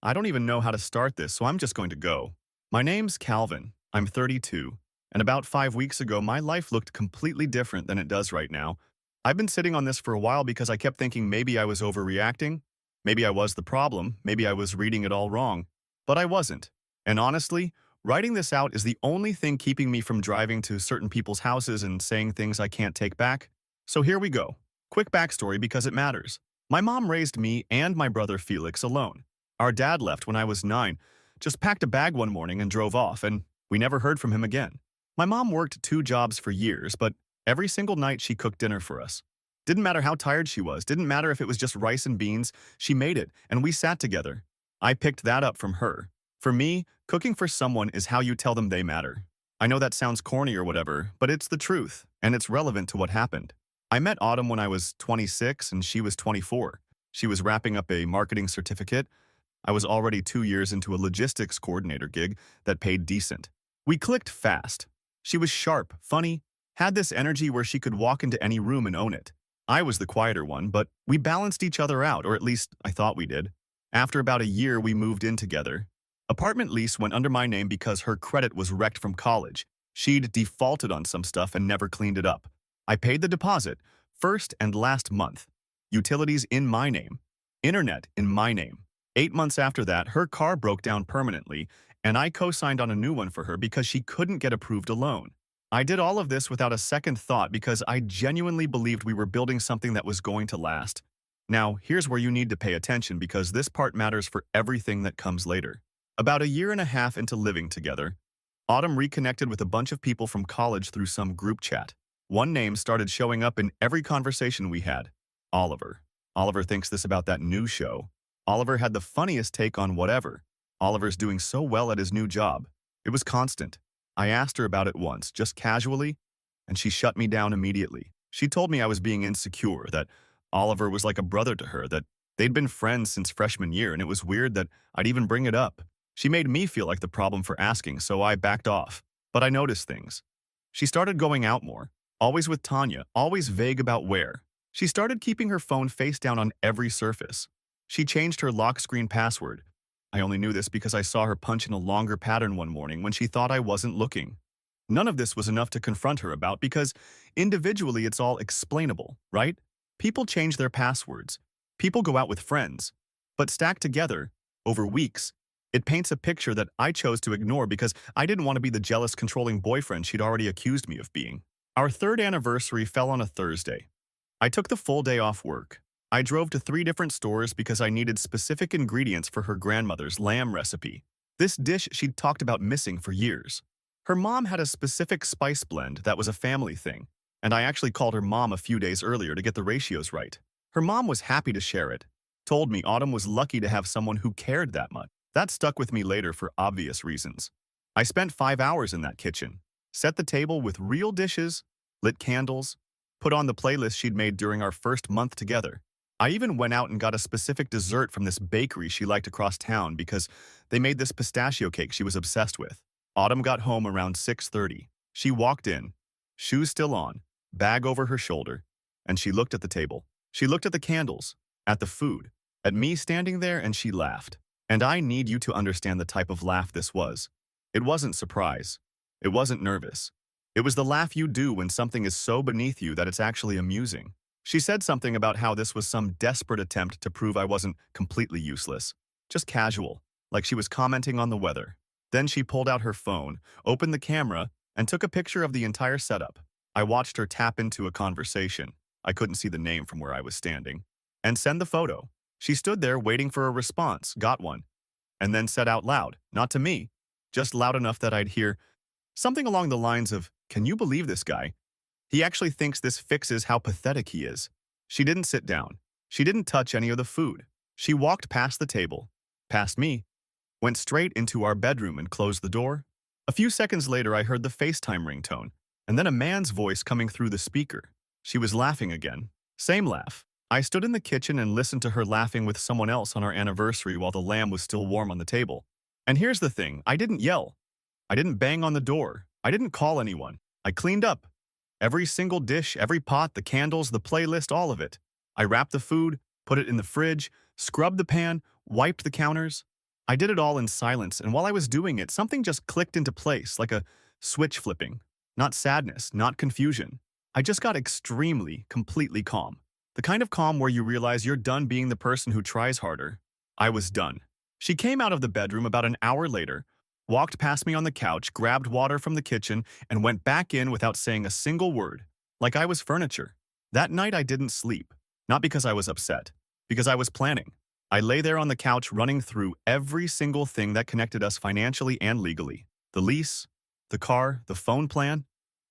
I don't even know how to start this, so I'm just going to go. My name's Calvin. I'm 32. And about 5 weeks ago, my life looked completely different than it does right now. I've been sitting on this for a while because I kept thinking maybe I was overreacting. Maybe I was the problem. Maybe I was reading it all wrong. But I wasn't. And honestly, writing this out is the only thing keeping me from driving to certain people's houses and saying things I can't take back. So here we go. Quick backstory because it matters. My mom raised me and my brother Felix alone. Our dad left when I was 9, just packed a bag one morning and drove off, and we never heard from him again. My mom worked 2 jobs for years, but every single night she cooked dinner for us. Didn't matter how tired she was, didn't matter if it was just rice and beans, she made it, and we sat together. I picked that up from her. For me, cooking for someone is how you tell them they matter. I know that sounds corny or whatever, but it's the truth, and it's relevant to what happened. I met Autumn when I was 26 and she was 24. She was wrapping up a marketing certificate. I was already 2 years into a logistics coordinator gig that paid decent. We clicked fast. She was sharp, funny, had this energy where she could walk into any room and own it. I was the quieter one, but we balanced each other out, or at least I thought we did. After about a year, we moved in together. Apartment lease went under my name because her credit was wrecked from college. She'd defaulted on some stuff and never cleaned it up. I paid the deposit, first and last month. Utilities in my name. Internet in my name. 8 months after that, her car broke down permanently, and I co-signed on a new one for her because she couldn't get approved a loan. I did all of this without a second thought because I genuinely believed we were building something that was going to last. Now, here's where you need to pay attention because this part matters for everything that comes later. About a year and a half into living together, Autumn reconnected with a bunch of people from college through some group chat. One name started showing up in every conversation we had. Oliver. Oliver thinks this about that new show. Oliver had the funniest take on whatever. Oliver's doing so well at his new job. It was constant. I asked her about it once, just casually, and she shut me down immediately. She told me I was being insecure, that Oliver was like a brother to her, that they'd been friends since freshman year, and it was weird that I'd even bring it up. She made me feel like the problem for asking, so I backed off. But I noticed things. She started going out more, always with Tanya, always vague about where. She started keeping her phone face down on every surface. She changed her lock screen password. I only knew this because I saw her punch in a longer pattern one morning when she thought I wasn't looking. None of this was enough to confront her about because individually it's all explainable, right? People change their passwords. People go out with friends. But stacked together, over weeks, it paints a picture that I chose to ignore because I didn't want to be the jealous, controlling boyfriend she'd already accused me of being. Our third anniversary fell on a Thursday. I took the full day off work. I drove to 3 different stores because I needed specific ingredients for her grandmother's lamb recipe. This dish she'd talked about missing for years. Her mom had a specific spice blend that was a family thing, and I actually called her mom a few days earlier to get the ratios right. Her mom was happy to share it, told me Autumn was lucky to have someone who cared that much. That stuck with me later for obvious reasons. I spent 5 hours in that kitchen, set the table with real dishes, lit candles, put on the playlist she'd made during our first month together. I even went out and got a specific dessert from this bakery she liked across town because they made this pistachio cake she was obsessed with. Autumn got home around 6:30. She walked in, shoes still on, bag over her shoulder, and she looked at the table. She looked at the candles, at the food, at me standing there, and she laughed. And I need you to understand the type of laugh this was. It wasn't surprise. It wasn't nervous. It was the laugh you do when something is so beneath you that it's actually amusing. She said something about how this was some desperate attempt to prove I wasn't completely useless. Just casual, like she was commenting on the weather. Then she pulled out her phone, opened the camera, and took a picture of the entire setup. I watched her tap into a conversation. I couldn't see the name from where I was standing. And send the photo. She stood there waiting for a response, got one, and then said out loud, not to me, just loud enough that I'd hear, something along the lines of, "Can you believe this guy? He actually thinks this fixes how pathetic he is." She didn't sit down. She didn't touch any of the food. She walked past the table, past me, went straight into our bedroom and closed the door. A few seconds later, I heard the FaceTime ringtone, and then a man's voice coming through the speaker. She was laughing again. Same laugh. I stood in the kitchen and listened to her laughing with someone else on our anniversary while the lamb was still warm on the table. And here's the thing, I didn't yell. I didn't bang on the door. I didn't call anyone. I cleaned up. Every single dish, every pot, the candles, the playlist, all of it. I wrapped the food, put it in the fridge, scrubbed the pan, wiped the counters. I did it all in silence, and while I was doing it, something just clicked into place, like a switch flipping. Not sadness, not confusion. I just got extremely, completely calm. The kind of calm where you realize you're done being the person who tries harder. I was done. She came out of the bedroom about an hour later, walked past me on the couch, grabbed water from the kitchen, and went back in without saying a single word, like I was furniture. That night I didn't sleep, not because I was upset, because I was planning. I lay there on the couch running through every single thing that connected us financially and legally. The lease, the car, the phone plan,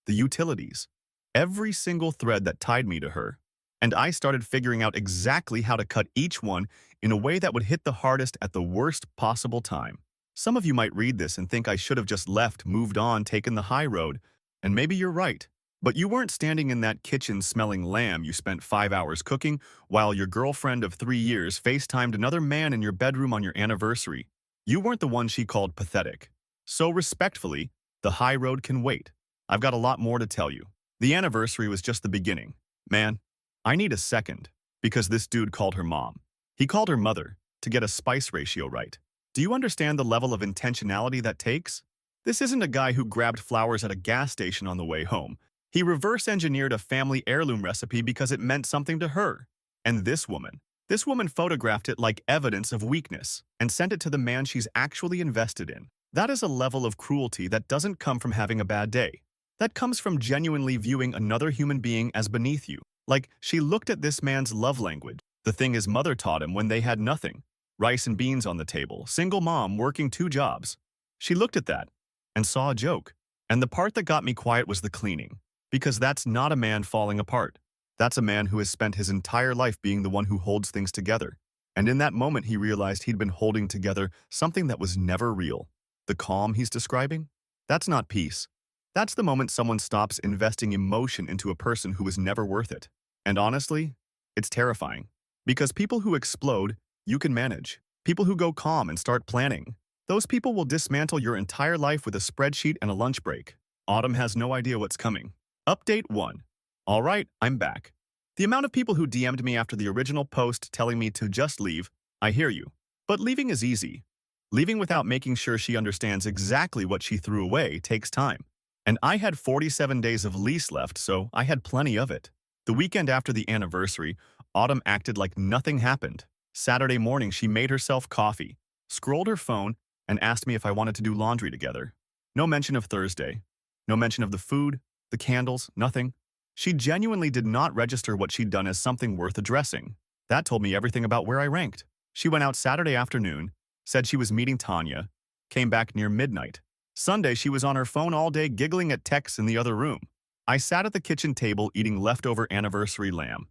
the utilities. Every single thread that tied me to her. And I started figuring out exactly how to cut each one in a way that would hit the hardest at the worst possible time. Some of you might read this and think I should have just left, moved on, taken the high road. And maybe you're right. But you weren't standing in that kitchen smelling lamb you spent 5 hours cooking while your girlfriend of 3 years FaceTimed another man in your bedroom on your anniversary. You weren't the one she called pathetic. So respectfully, the high road can wait. I've got a lot more to tell you. The anniversary was just the beginning. Man, I need a second, because this dude called her mom. He called her mother to get a spice ratio right. Do you understand the level of intentionality that takes? This isn't a guy who grabbed flowers at a gas station on the way home. He reverse-engineered a family heirloom recipe because it meant something to her. And this woman photographed it like evidence of weakness and sent it to the man she's actually invested in. That is a level of cruelty that doesn't come from having a bad day. That comes from genuinely viewing another human being as beneath you. Like, she looked at this man's love language, the thing his mother taught him when they had nothing. Rice and beans on the table, single mom working 2 jobs. She looked at that and saw a joke. And the part that got me quiet was the cleaning. Because that's not a man falling apart. That's a man who has spent his entire life being the one who holds things together. And in that moment, he realized he'd been holding together something that was never real. The calm he's describing? That's not peace. That's the moment someone stops investing emotion into a person who was never worth it. And honestly, it's terrifying. Because people who explode, you can manage. People who go calm and start planning, those people will dismantle your entire life with a spreadsheet and a lunch break. Autumn has no idea what's coming. Update 1. All right, I'm back. The amount of people who DM'd me after the original post telling me to just leave, I hear you. But leaving is easy. Leaving without making sure she understands exactly what she threw away takes time. And I had 47 days of lease left, so I had plenty of it. The weekend after the anniversary, Autumn acted like nothing happened. Saturday morning, she made herself coffee, scrolled her phone, and asked me if I wanted to do laundry together. No mention of Thursday. No mention of the food, the candles, nothing. She genuinely did not register what she'd done as something worth addressing. That told me everything about where I ranked. She went out Saturday afternoon, said she was meeting Tanya, came back near midnight. Sunday, she was on her phone all day giggling at texts in the other room. I sat at the kitchen table eating leftover anniversary lamb.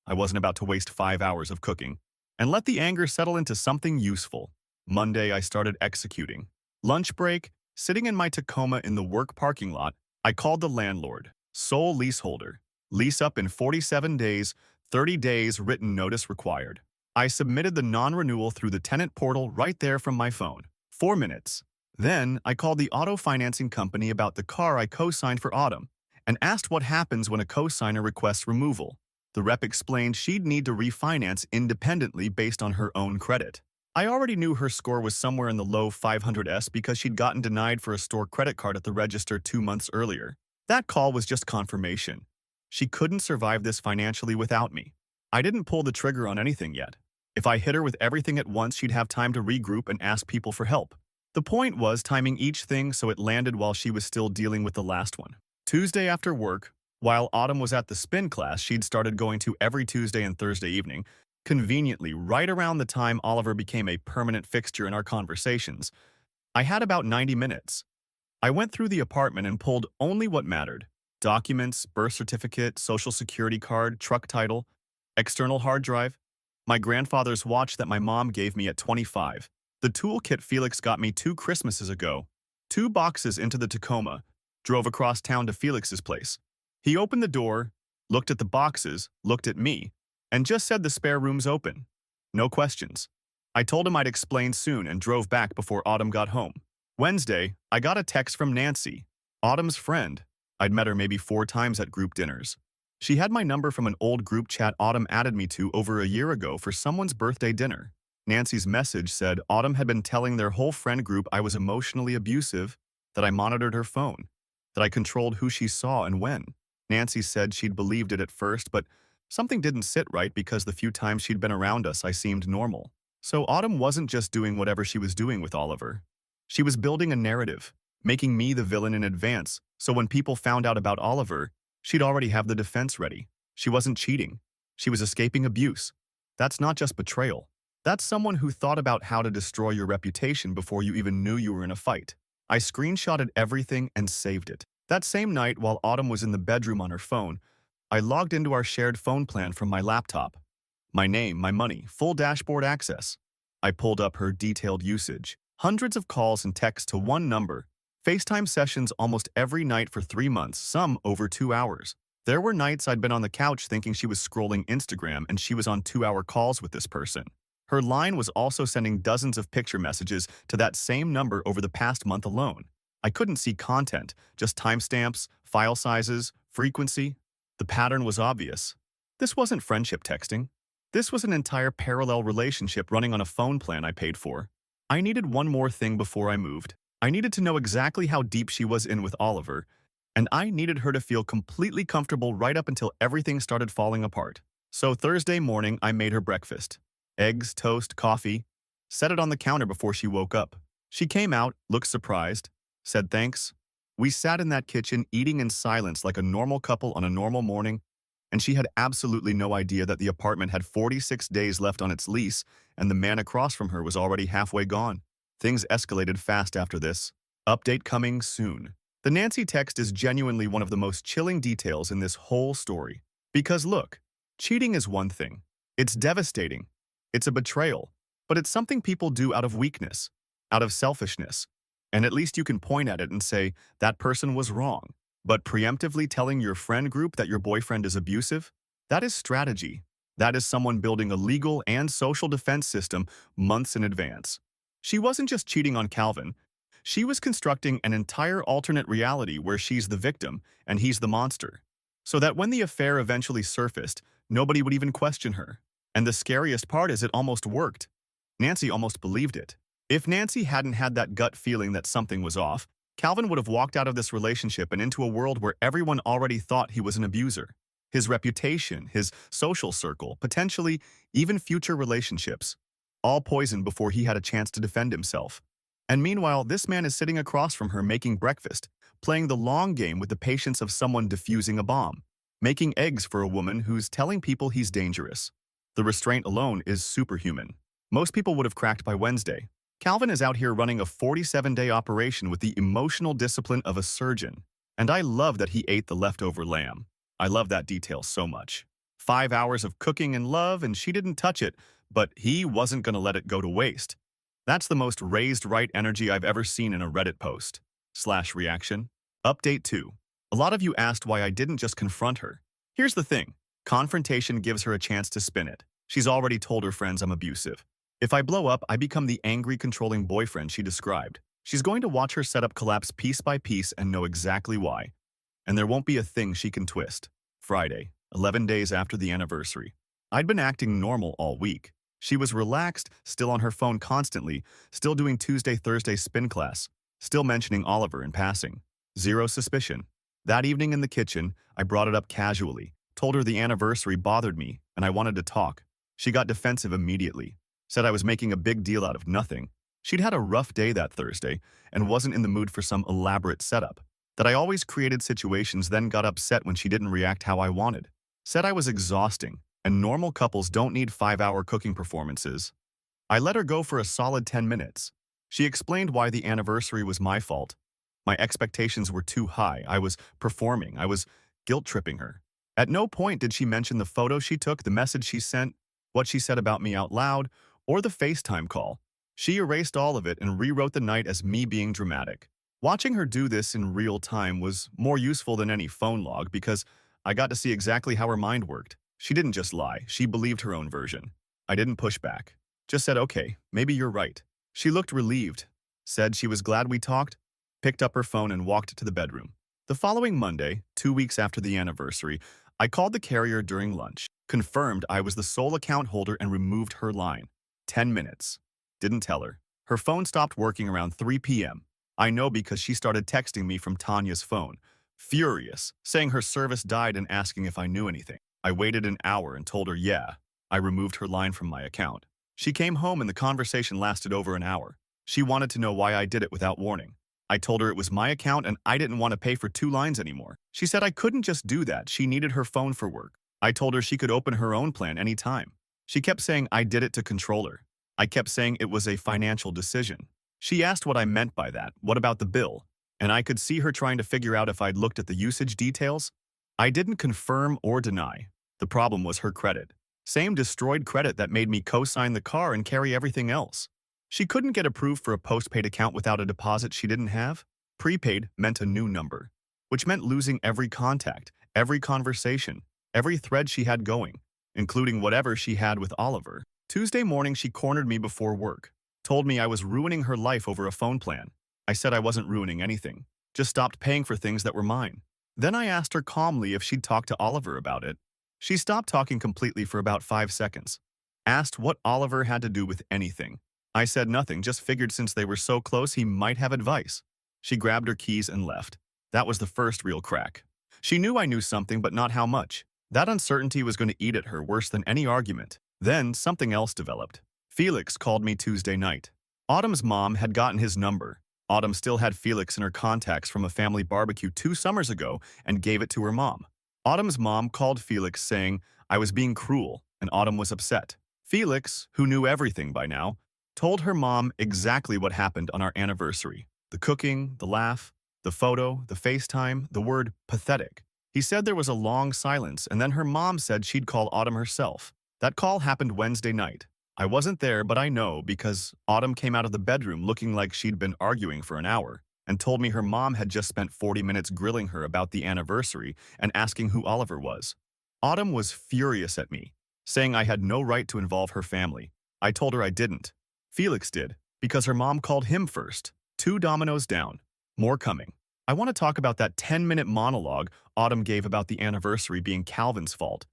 I wasn't about to waste 5 hours of cooking. And let the anger settle into something useful. Monday, I started executing. Lunch break, sitting in my Tacoma in the work parking lot, I called the landlord, sole leaseholder. Lease up in 47 days, 30 days written notice required. I submitted the non-renewal through the tenant portal right there from my phone. 4 minutes. Then, I called the auto financing company about the car I co-signed for Autumn and asked what happens when a co-signer requests removal. The rep explained she'd need to refinance independently based on her own credit. I already knew her score was somewhere in the low 500s because she'd gotten denied for a store credit card at the register 2 months earlier. That call was just confirmation. She couldn't survive this financially without me. I didn't pull the trigger on anything yet. If I hit her with everything at once, she'd have time to regroup and ask people for help. The point was timing each thing so it landed while she was still dealing with the last one. Tuesday after work, while Autumn was at the spin class she'd started going to every Tuesday and Thursday evening, conveniently right around the time Oliver became a permanent fixture in our conversations, I had about 90 minutes. I went through the apartment and pulled only what mattered. Documents, birth certificate, social security card, truck title, external hard drive, my grandfather's watch that my mom gave me at 25, the toolkit Felix got me 2 Christmases ago, 2 boxes into the Tacoma, drove across town to Felix's place. He opened the door, looked at the boxes, looked at me, and just said the spare room's open. No questions. I told him I'd explain soon and drove back before Autumn got home. Wednesday, I got a text from Nancy, Autumn's friend. I'd met her maybe 4 times at group dinners. She had my number from an old group chat Autumn added me to over a year ago for someone's birthday dinner. Nancy's message said Autumn had been telling their whole friend group I was emotionally abusive, that I monitored her phone, that I controlled who she saw and when. Nancy said she'd believed it at first, but something didn't sit right because the few times she'd been around us, I seemed normal. So Autumn wasn't just doing whatever she was doing with Oliver. She was building a narrative, making me the villain in advance, so when people found out about Oliver, she'd already have the defense ready. She wasn't cheating. She was escaping abuse. That's not just betrayal. That's someone who thought about how to destroy your reputation before you even knew you were in a fight. I screenshotted everything and saved it. That same night, while Autumn was in the bedroom on her phone, I logged into our shared phone plan from my laptop. My name, my money, full dashboard access. I pulled up her detailed usage. Hundreds of calls and texts to one number. FaceTime sessions almost every night for 3 months, some over 2 hours. There were nights I'd been on the couch thinking she was scrolling Instagram and she was on 2-hour calls with this person. Her line was also sending dozens of picture messages to that same number over the past month alone. I couldn't see content, just timestamps, file sizes, frequency. The pattern was obvious. This wasn't friendship texting. This was an entire parallel relationship running on a phone plan I paid for. I needed one more thing before I moved. I needed to know exactly how deep she was in with Oliver, and I needed her to feel completely comfortable right up until everything started falling apart. So Thursday morning, I made her breakfast. Eggs, toast, coffee. Set it on the counter before she woke up. She came out, looked surprised, said thanks. We sat in that kitchen eating in silence like a normal couple on a normal morning, and she had absolutely no idea that the apartment had 46 days left on its lease and the man across from her was already halfway gone. Things escalated fast after this. Update coming soon. The Nancy text is genuinely one of the most chilling details in this whole story. Because look, cheating is one thing. It's devastating. It's a betrayal. But it's something people do out of weakness, out of selfishness. And at least you can point at it and say, that person was wrong. But preemptively telling your friend group that your boyfriend is abusive? That is strategy. That is someone building a legal and social defense system months in advance. She wasn't just cheating on Calvin. She was constructing an entire alternate reality where she's the victim and he's the monster. So that when the affair eventually surfaced, nobody would even question her. And the scariest part is it almost worked. Nancy almost believed it. If Nancy hadn't had that gut feeling that something was off, Calvin would have walked out of this relationship and into a world where everyone already thought he was an abuser. His reputation, his social circle, potentially even future relationships, all poisoned before he had a chance to defend himself. And meanwhile, this man is sitting across from her making breakfast, playing the long game with the patience of someone defusing a bomb, making eggs for a woman who's telling people he's dangerous. The restraint alone is superhuman. Most people would have cracked by Wednesday. Calvin is out here running a 47-day operation with the emotional discipline of a surgeon. And I love that he ate the leftover lamb. I love that detail so much. 5 hours of cooking and love and she didn't touch it, but he wasn't going to let it go to waste. That's the most raised right energy I've ever seen in a Reddit post. /reaction. Update 2. A lot of you asked why I didn't just confront her. Here's the thing. Confrontation gives her a chance to spin it. She's already told her friends I'm abusive. If I blow up, I become the angry, controlling boyfriend she described. She's going to watch her setup collapse piece by piece and know exactly why. And there won't be a thing she can twist. Friday, 11 days after the anniversary. I'd been acting normal all week. She was relaxed, still on her phone constantly, still doing Tuesday, Thursday spin class, still mentioning Oliver in passing. Zero suspicion. That evening in the kitchen, I brought it up casually, told her the anniversary bothered me and I wanted to talk. She got defensive immediately, said I was making a big deal out of nothing. She'd had a rough day that Thursday and wasn't in the mood for some elaborate setup. That I always created situations, then got upset when she didn't react how I wanted. Said I was exhausting, and normal couples don't need 5-hour cooking performances. I let her go for a solid 10 minutes. She explained why the anniversary was my fault. My expectations were too high. I was performing. I was guilt-tripping her. At no point did she mention the photo she took, the message she sent, what she said about me out loud, or the FaceTime call. She erased all of it and rewrote the night as me being dramatic. Watching her do this in real time was more useful than any phone log because I got to see exactly how her mind worked. She didn't just lie, she believed her own version. I didn't push back. Just said, okay, maybe you're right. She looked relieved, said she was glad we talked, picked up her phone and walked to the bedroom. The following Monday, 2 weeks after the anniversary, I called the carrier during lunch, confirmed I was the sole account holder and removed her line. 10 minutes. Didn't tell her. Her phone stopped working around 3 p.m. I know because she started texting me from Tanya's phone, furious, saying her service died and asking if I knew anything. I waited an hour and told her, yeah. I removed her line from my account. She came home and the conversation lasted over an hour. She wanted to know why I did it without warning. I told her it was my account and I didn't want to pay for 2 lines anymore. She said I couldn't just do that. She needed her phone for work. I told her she could open her own plan anytime. She kept saying I did it to control her. I kept saying it was a financial decision. She asked what I meant by that, what about the bill? And I could see her trying to figure out if I'd looked at the usage details. I didn't confirm or deny. The problem was her credit. Same destroyed credit that made me co-sign the car and carry everything else. She couldn't get approved for a postpaid account without a deposit she didn't have. Prepaid meant a new number, which meant losing every contact, every conversation, every thread she had going, including whatever she had with Oliver. Tuesday morning, she cornered me before work, told me I was ruining her life over a phone plan. I said I wasn't ruining anything, just stopped paying for things that were mine. Then I asked her calmly if she'd talked to Oliver about it. She stopped talking completely for about 5 seconds. Asked what Oliver had to do with anything. I said nothing, just figured since they were so close he might have advice. She grabbed her keys and left. That was the first real crack. She knew I knew something, but not how much. That uncertainty was going to eat at her worse than any argument. Then something else developed. Felix called me Tuesday night. Autumn's mom had gotten his number. Autumn still had Felix in her contacts from a family barbecue 2 summers ago and gave it to her mom. Autumn's mom called Felix saying I was being cruel, and Autumn was upset. Felix, who knew everything by now, told her mom exactly what happened on our anniversary. The cooking, the laugh, the photo, the FaceTime, the word pathetic. He said there was a long silence, and then her mom said she'd call Autumn herself. That call happened Wednesday night. I wasn't there, but I know because Autumn came out of the bedroom looking like she'd been arguing for an hour and told me her mom had just spent 40 minutes grilling her about the anniversary and asking who Oliver was. Autumn was furious at me, saying I had no right to involve her family. I told her I didn't. Felix did, because her mom called him first. 2 dominoes down. More coming. I want to talk about that 10-minute monologue Autumn gave about the anniversary being Calvin's fault,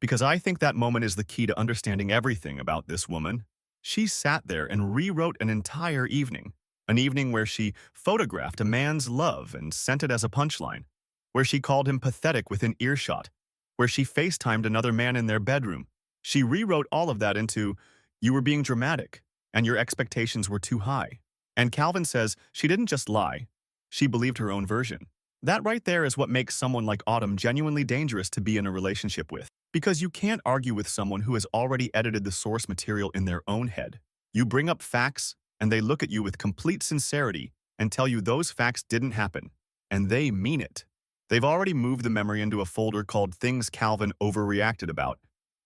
because I think that moment is the key to understanding everything about this woman. She sat there and rewrote an entire evening, an evening where she photographed a man's love and sent it as a punchline, where she called him pathetic within earshot, where she FaceTimed another man in their bedroom. She rewrote all of that into, you were being dramatic, and your expectations were too high. And Calvin says she didn't just lie, she believed her own version. That right there is what makes someone like Autumn genuinely dangerous to be in a relationship with. Because you can't argue with someone who has already edited the source material in their own head. You bring up facts, and they look at you with complete sincerity and tell you those facts didn't happen, and they mean it. They've already moved the memory into a folder called Things Calvin Overreacted About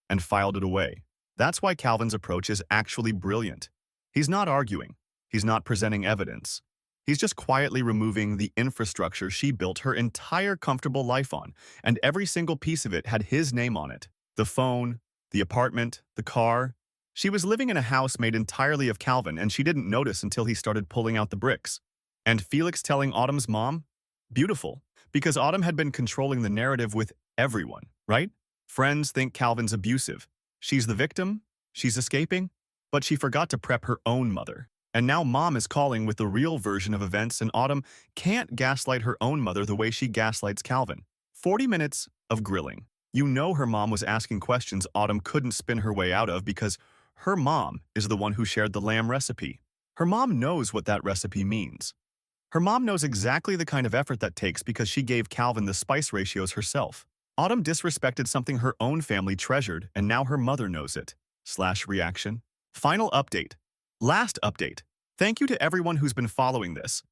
and filed it away. That's why Calvin's approach is actually brilliant. He's not arguing. He's not presenting evidence. He's just quietly removing the infrastructure she built her entire comfortable life on, and every single piece of it had his name on it. The phone, the apartment, the car. She was living in a house made entirely of Calvin, and she didn't notice until he started pulling out the bricks. And Felix telling Autumn's mom? Beautiful, because Autumn had been controlling the narrative with everyone, right? Friends think Calvin's abusive. She's the victim, she's escaping, but she forgot to prep her own mother. And now Mom is calling with the real version of events, and Autumn can't gaslight her own mother the way she gaslights Calvin. 40 minutes of grilling. You know her mom was asking questions Autumn couldn't spin her way out of because her mom is the one who shared the lamb recipe. Her mom knows what that recipe means. Her mom knows exactly the kind of effort that takes because she gave Calvin the spice ratios herself. Autumn disrespected something her own family treasured, and now her mother knows it. Reaction. Final update. Last update. Thank you to everyone who's been following this.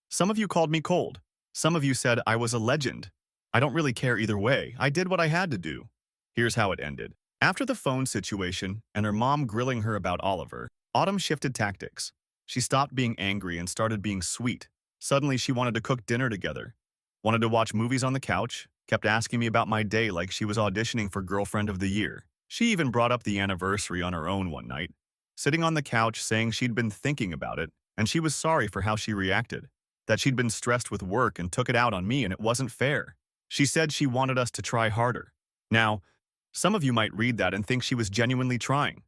Some of you called me cold. Some of you said I was a legend. I don't really care either way. I did what I had to do. Here's how it ended. After the phone situation and her mom grilling her about Oliver, Autumn shifted tactics. She stopped being angry and started being sweet. Suddenly, she wanted to cook dinner together, wanted to watch movies on the couch, kept asking me about my day like she was auditioning for Girlfriend of the Year. She even brought up the anniversary on her own one night, sitting on the couch saying she'd been thinking about it, and she was sorry for how she reacted, that she'd been stressed with work and took it out on me and it wasn't fair. She said she wanted us to try harder. Now, some of you might read that and think she was genuinely trying.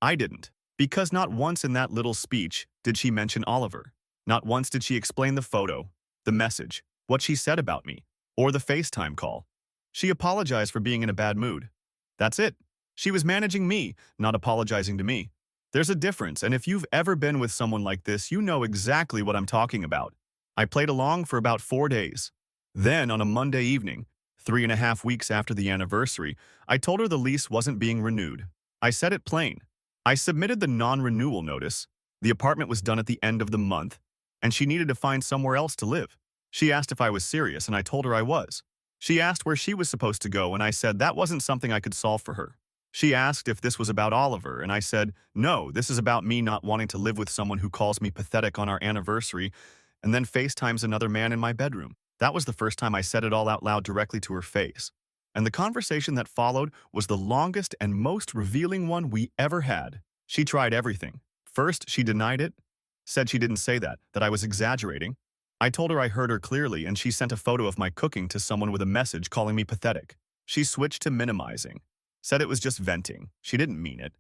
I didn't. Because not once in that little speech did she mention Oliver. Not once did she explain the photo, the message, what she said about me, or the FaceTime call. She apologized for being in a bad mood. That's it. She was managing me, not apologizing to me. There's a difference, and if you've ever been with someone like this, you know exactly what I'm talking about. I played along for about 4 days. Then, on a Monday evening, 3.5 weeks after the anniversary, I told her the lease wasn't being renewed. I said it plain. I submitted the non-renewal notice. The apartment was done at the end of the month, and she needed to find somewhere else to live. She asked if I was serious, and I told her I was. She asked where she was supposed to go, and I said that wasn't something I could solve for her. She asked if this was about Oliver, and I said, no, this is about me not wanting to live with someone who calls me pathetic on our anniversary and then FaceTimes another man in my bedroom. That was the first time I said it all out loud directly to her face. And the conversation that followed was the longest and most revealing one we ever had. She tried everything. First, she denied it, said she didn't say that I was exaggerating. I told her I heard her clearly, and she sent a photo of my cooking to someone with a message calling me pathetic. She switched to minimizing, said it was just venting. She didn't mean it.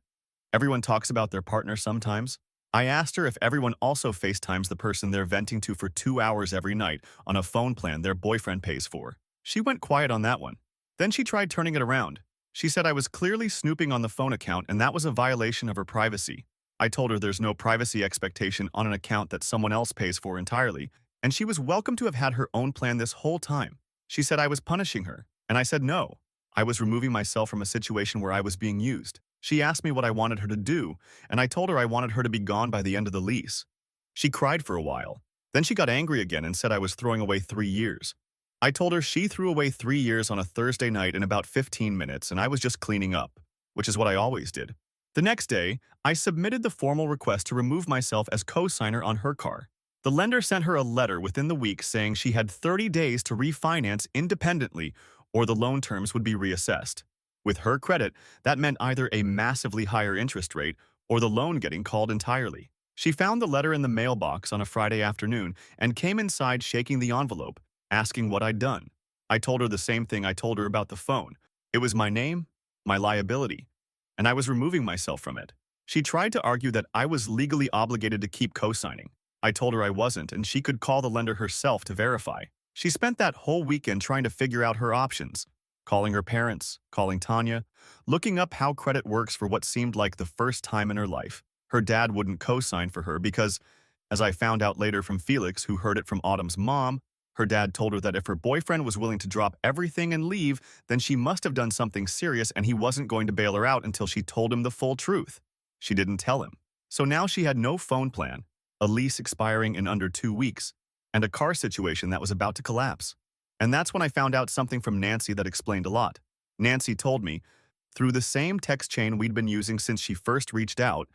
Everyone talks about their partner sometimes. I asked her if everyone also FaceTimes the person they're venting to for 2 hours every night on a phone plan their boyfriend pays for. She went quiet on that one. Then she tried turning it around. She said I was clearly snooping on the phone account and that was a violation of her privacy. I told her there's no privacy expectation on an account that someone else pays for entirely, and she was welcome to have had her own plan this whole time. She said I was punishing her, and I said no. I was removing myself from a situation where I was being used. She asked me what I wanted her to do, and I told her I wanted her to be gone by the end of the lease. She cried for a while. Then she got angry again and said I was throwing away 3 years. I told her she threw away 3 years on a Thursday night in about 15 minutes, and I was just cleaning up, which is what I always did. The next day, I submitted the formal request to remove myself as co-signer on her car. The lender sent her a letter within the week saying she had 30 days to refinance independently or the loan terms would be reassessed. With her credit, that meant either a massively higher interest rate or the loan getting called entirely. She found the letter in the mailbox on a Friday afternoon and came inside shaking the envelope, asking what I'd done. I told her the same thing I told her about the phone. It was my name, my liability, and I was removing myself from it. She tried to argue that I was legally obligated to keep co-signing. I told her I wasn't, and she could call the lender herself to verify. She spent that whole weekend trying to figure out her options, calling her parents, calling Tanya, looking up how credit works for what seemed like the first time in her life. Her dad wouldn't co-sign for her because, as I found out later from Felix, who heard it from Autumn's mom, her dad told her that if her boyfriend was willing to drop everything and leave, then she must have done something serious and he wasn't going to bail her out until she told him the full truth. She didn't tell him. So now she had no phone plan, a lease expiring in under 2 weeks, and a car situation that was about to collapse. And that's when I found out something from Nancy that explained a lot. Nancy told me, through the same text chain we'd been using since she first reached out,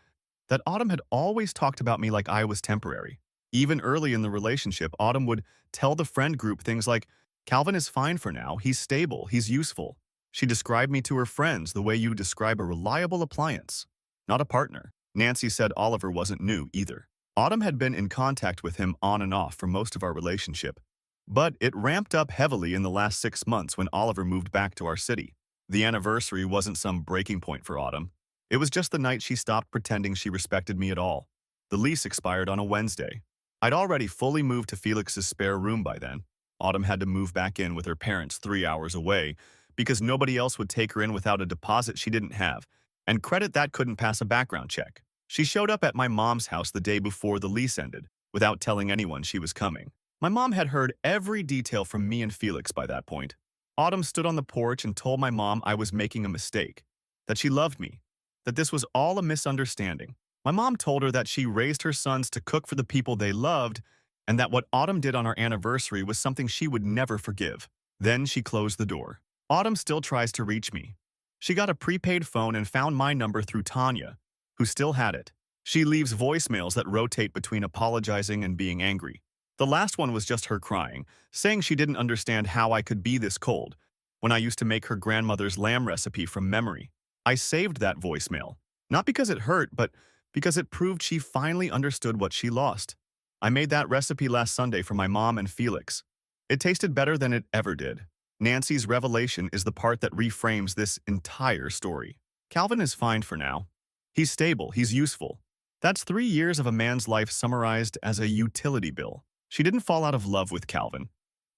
that Autumn had always talked about me like I was temporary. Even early in the relationship, Autumn would tell the friend group things like, Calvin is fine for now, he's stable, he's useful. She described me to her friends the way you describe a reliable appliance, not a partner. Nancy said Oliver wasn't new either. Autumn had been in contact with him on and off for most of our relationship, but it ramped up heavily in the last 6 months when Oliver moved back to our city. The anniversary wasn't some breaking point for Autumn. It was just the night she stopped pretending she respected me at all. The lease expired on a Wednesday. I'd already fully moved to Felix's spare room by then. Autumn had to move back in with her parents 3 hours away because nobody else would take her in without a deposit she didn't have, and credit that couldn't pass a background check. She showed up at my mom's house the day before the lease ended, without telling anyone she was coming. My mom had heard every detail from me and Felix by that point. Autumn stood on the porch and told my mom I was making a mistake, that she loved me, that this was all a misunderstanding. My mom told her that she raised her sons to cook for the people they loved, and that what Autumn did on our anniversary was something she would never forgive. Then she closed the door. Autumn still tries to reach me. She got a prepaid phone and found my number through Tanya, who still had it. She leaves voicemails that rotate between apologizing and being angry. The last one was just her crying, saying she didn't understand how I could be this cold when I used to make her grandmother's lamb recipe from memory. I saved that voicemail, not because it hurt, but because it proved she finally understood what she lost. I made that recipe last Sunday for my mom and Felix. It tasted better than it ever did. Nancy's revelation is the part that reframes this entire story. Calvin is fine for now. He's stable, he's useful. That's 3 years of a man's life summarized as a utility bill. She didn't fall out of love with Calvin.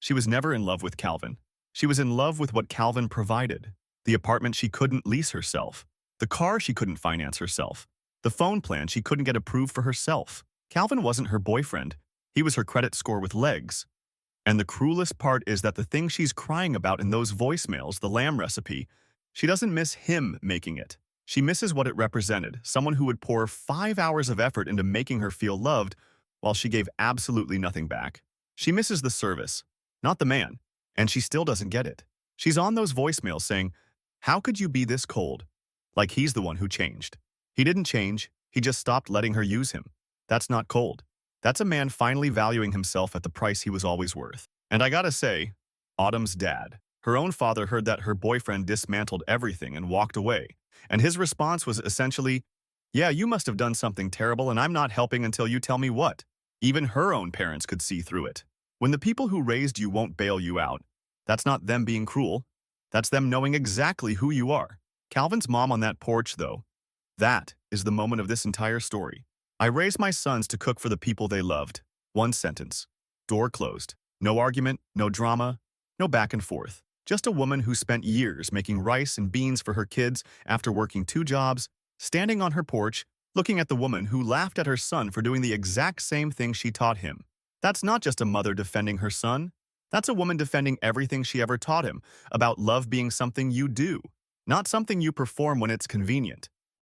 She was never in love with Calvin. She was in love with what Calvin provided. The apartment she couldn't lease herself. The car she couldn't finance herself. The phone plan she couldn't get approved for herself. Calvin wasn't her boyfriend. He was her credit score with legs. And the cruelest part is that the thing she's crying about in those voicemails, the lamb recipe, she doesn't miss him making it. She misses what it represented, someone who would pour 5 hours of effort into making her feel loved while she gave absolutely nothing back. She misses the service, not the man, and she still doesn't get it. She's on those voicemails saying, "How could you be this cold?" Like he's the one who changed. He didn't change, he just stopped letting her use him. That's not cold. That's a man finally valuing himself at the price he was always worth. And I gotta say, Autumn's dad. Her own father heard that her boyfriend dismantled everything and walked away. And his response was essentially, "Yeah, you must have done something terrible and I'm not helping until you tell me what." Even her own parents could see through it. When the people who raised you won't bail you out, that's not them being cruel. That's them knowing exactly who you are. Calvin's mom on that porch, though, that is the moment of this entire story. I raised my sons to cook for the people they loved. One sentence. Door closed. No argument, no drama, no back and forth. Just a woman who spent years making rice and beans for her kids after working 2 jobs, standing on her porch, looking at the woman who laughed at her son for doing the exact same thing she taught him. That's not just a mother defending her son. That's a woman defending everything she ever taught him about love being something you do, not something you perform when it's convenient.